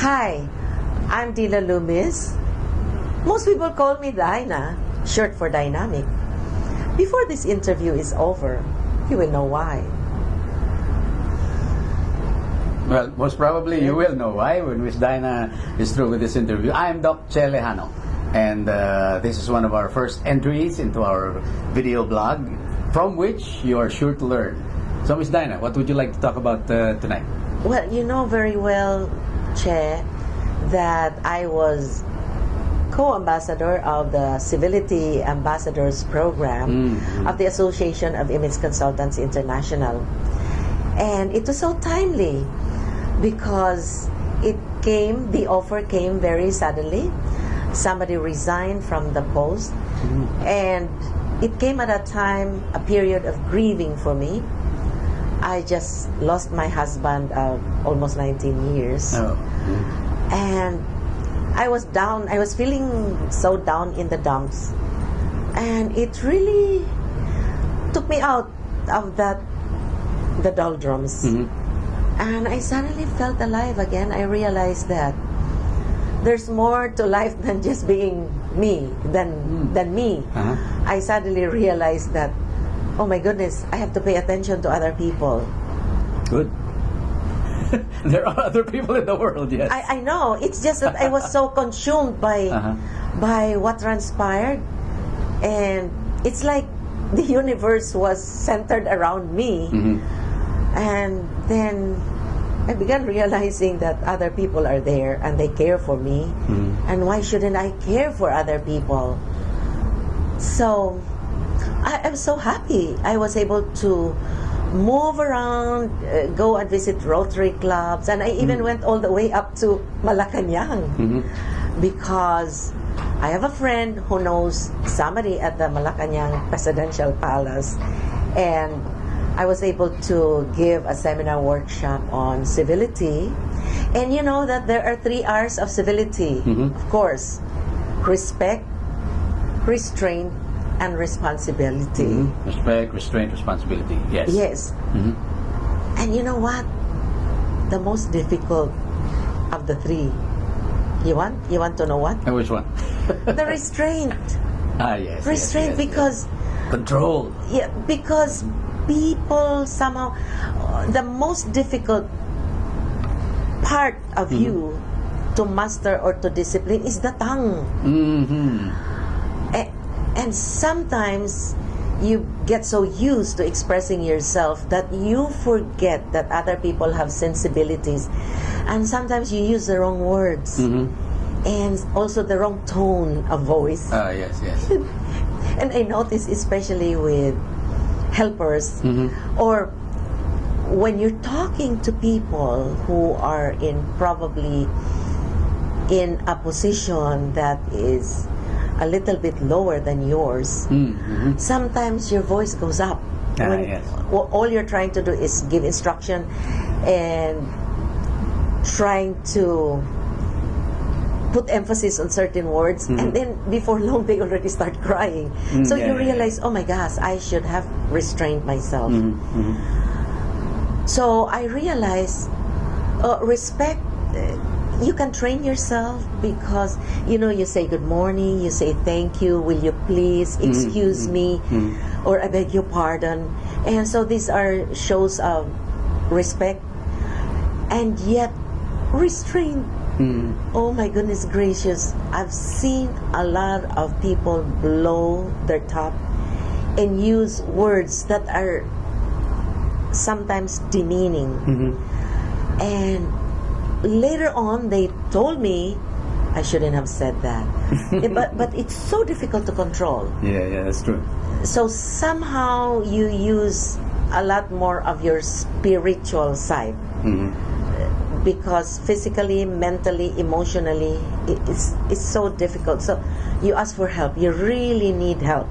Hi, I'm Dila Loomis. Most people call me Dinah, short for dynamic. Before this interview is over, you will know why. Well, most probably you will know why when Miss Dinah is through with this interview. I'm Dr. Lejano, and this is one of our first entries into our video blog, from which you are sure to learn. So, Miss Dinah, what would you like to talk about tonight? Well, you know very well, Che, that I was co-ambassador of the Civility Ambassadors Program of the Association of Image Consultants International. And it was so timely because the offer came very suddenly. Somebody resigned from the post, and it came at a period of grieving for me. I just lost my husband of almost 19 years. And I was down. I was feeling so down in the dumps. And it really took me out of the doldrums. And I suddenly felt alive again. I realized that there's more to life than just being me, than me. I suddenly realized that, oh my goodness, I have to pay attention to other people. Good. There are other people in the world, yes. I know. It's just that I was so consumed by what transpired. And it's like the universe was centered around me. And then I began realizing that other people are there and they care for me. And why shouldn't I care for other people? So I'm so happy I was able to move around, go and visit Rotary clubs, and I even went all the way up to Malacanang because I have a friend who knows somebody at the Malacanang Presidential Palace, and I was able to give a seminar workshop on civility. And you know that there are 3 R's of civility, of course: respect, restraint, and responsibility. Respect, restraint, responsibility. Yes. Yes. And you know what? The most difficult of the 3. You want to know what? And which one? The restraint. Yes. Restraint, yes. because control. Yeah, because people somehow, the most difficult part of you to master or to discipline is the tongue. And sometimes you get so used to expressing yourself that you forget that other people have sensibilities, and sometimes you use the wrong words and also the wrong tone of voice. Yes. And I notice, especially with helpers, or when you're talking to people who are probably in a position that is a little bit lower than yours, sometimes your voice goes up. Yes. All you're trying to do is give instruction and trying to put emphasis on certain words, and then before long they already start crying. So you realize, oh my gosh, I should have restrained myself. So I realized respect, you can train yourself, because you say good morning, you say thank you, will you please, excuse me, or I beg your pardon. And so these are shows of respect. And yet restraint, oh my goodness gracious, I've seen a lot of people blow their top and use words that are sometimes demeaning. And later on, they told me I shouldn't have said that. but it's so difficult to control. Yeah, that's true. So somehow you use a lot more of your spiritual side, because physically, mentally, emotionally, it's so difficult. So you ask for help. You really need help,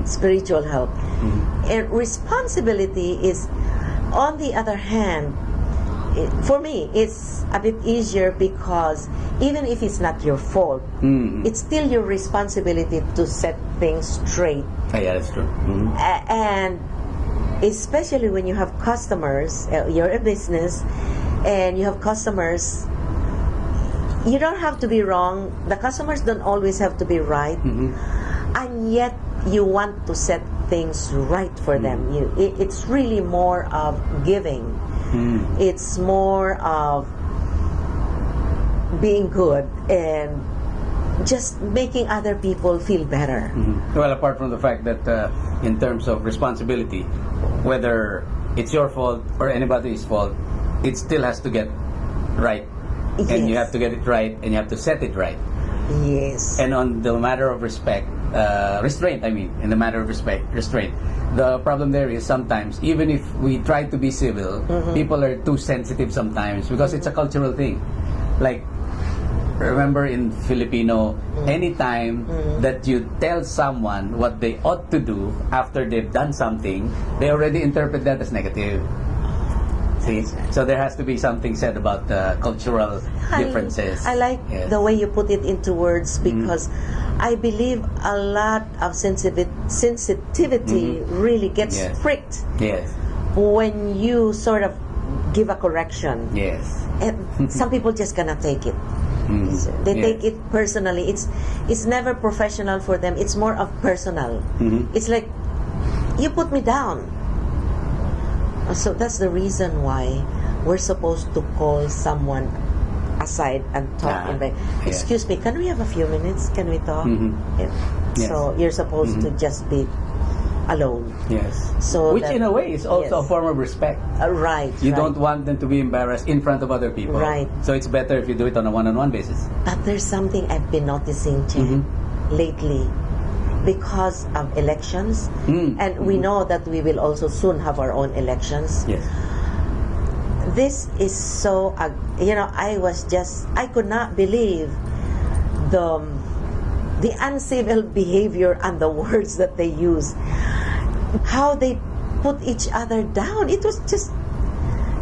spiritual help. And responsibility is, on the other hand, for me, it's a bit easier, because even if it's not your fault, it's still your responsibility to set things straight. Yeah, that's true. And especially when you have customers, you're a business, and you have customers, you don't have to be wrong. The customers don't always have to be right, and yet you want to set things right for them. It's really more of giving. It's more of being good and just making other people feel better. Well, apart from the fact that in terms of responsibility, whether it's your fault or anybody's fault, it still has to get right. Yes. And you have to get it right, and you have to set it right. Yes. And on the matter of restraint, in the matter of restraint, the problem there is sometimes, even if we try to be civil, people are too sensitive sometimes because it's a cultural thing. Like, remember in Filipino, anytime that you tell someone what they ought to do after they've done something, they already interpret that as negative. See? So there has to be something said about the cultural differences. I like the way you put it into words, because I believe a lot of sensitivity really gets pricked when you sort of give a correction. Yes. And some people just cannot take it. They take it personally. It's never professional for them. It's more of personal. It's like, you put me down. So that's the reason why we're supposed to call someone aside and talk. Excuse me, can we have a few minutes? Can we talk? Yes. So you're supposed to just be alone. Yes. So which in a way is also a form of respect. Right. You don't want them to be embarrassed in front of other people. Right. So it's better if you do it on a one-on-one basis. But there's something I've been noticing, Che, lately, because of elections, and we know that we will also soon have our own elections. Yes. This is so, I could not believe the uncivil behavior and the words that they use, how they put each other down. It was just,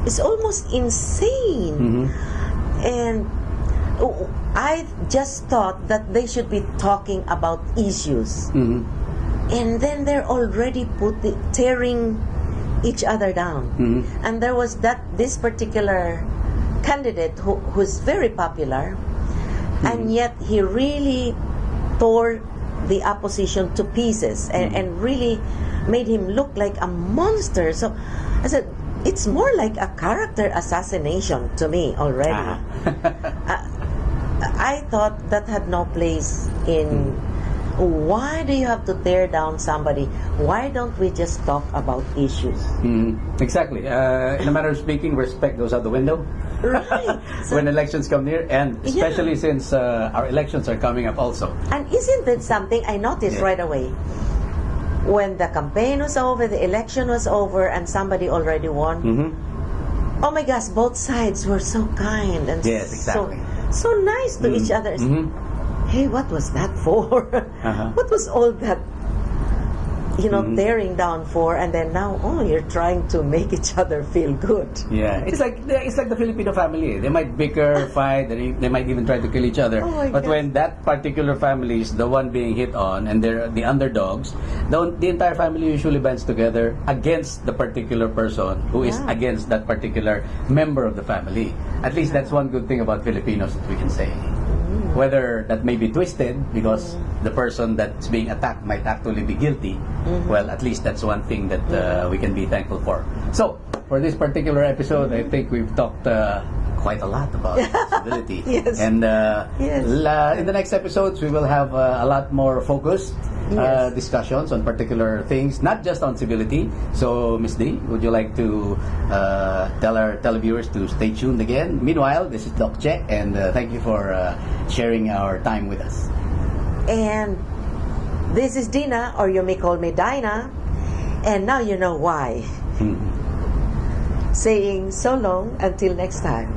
it's almost insane. And I just thought that they should be talking about issues, and then they're already tearing each other down. And there was this particular candidate who's very popular, and yet he really tore the opposition to pieces and really made him look like a monster. So I said, it's more like a character assassination to me already. I thought that had no place in. Why do you have to tear down somebody? Why don't we just talk about issues? Exactly. In a matter of speaking, respect goes out the window. Right. So, when elections come near, and especially since our elections are coming up also. And isn't that something I noticed right away? When the campaign was over, the election was over, and somebody already won. Oh my gosh, both sides were so kind and so nice to each other. Hey, what was that for? What was all that, tearing down for? And then now, you're trying to make each other feel good. Yeah, it's like the Filipino family. They might bicker, fight, they might even try to kill each other. But when that particular family is the one being hit on and they're the underdogs, the entire family usually bands together against the particular person who is against that particular member of the family. At least that's one good thing about Filipinos that we can say. Whether that may be twisted because the person that's being attacked might actually be guilty, well, at least that's one thing that we can be thankful for. So, for this particular episode, I think we've talked quite a lot about civility. And in the next episodes, we will have a lot more focused discussions on particular things, not just on civility. So, Miss D, would you like to tell our televiewers to stay tuned again? Meanwhile, this is Doc Che, and thank you for sharing our time with us. And this is Dina, or you may call me Dinah, and now you know why. Saying so long until next time.